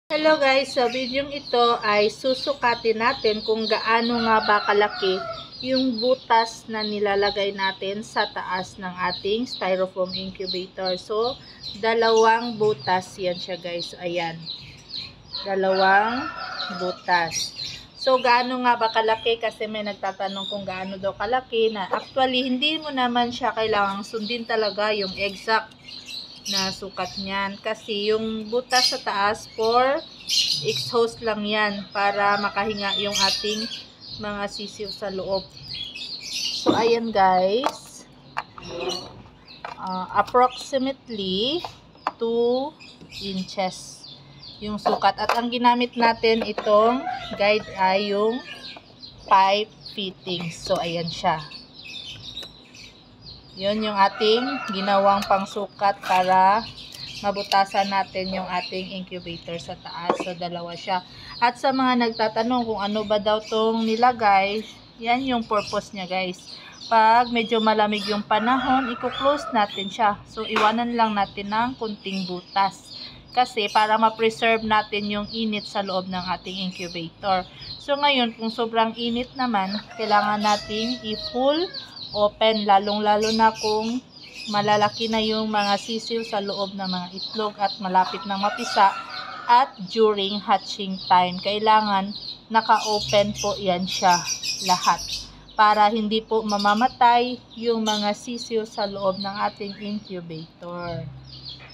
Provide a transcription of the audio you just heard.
Hello guys, sa video ito ay susukatin natin kung gaano nga ba kalaki yung butas na nilalagay natin sa taas ng ating styrofoam incubator. So, dalawang butas yan siya guys. Ayan. Dalawang butas. So, gaano nga ba kalaki? Kasi may nagtatanong kung gaano daw kalaki na actually hindi mo naman siya kailangang sundin talaga yung exact na sukat niyan. Kasi yung butas sa taas for exhaust lang yan para makahinga yung ating mga sisiw sa loob. So, ayan guys. Approximately 2 inches yung sukat. At ang ginamit natin itong guide ay yung pipe fittings. So, ayan siya. Yun yung ating ginawang pangsukat para mabutasan natin yung ating incubator sa taas. So, dalawa siya. At sa mga nagtatanong kung ano ba daw tong nilagay, yan yung purpose niya guys. Pag medyo malamig yung panahon, i-close natin siya. So, iwanan lang natin ng kunting butas. Kasi para ma-preserve natin yung init sa loob ng ating incubator. So, ngayon, kung sobrang init naman, kailangan nating i-full open, lalong-lalo na kung malalaki na yung mga sisiw sa loob ng mga itlog at malapit na mapisa at during hatching time. Kailangan naka-open po yan siya lahat para hindi po mamamatay yung mga sisiw sa loob ng ating incubator.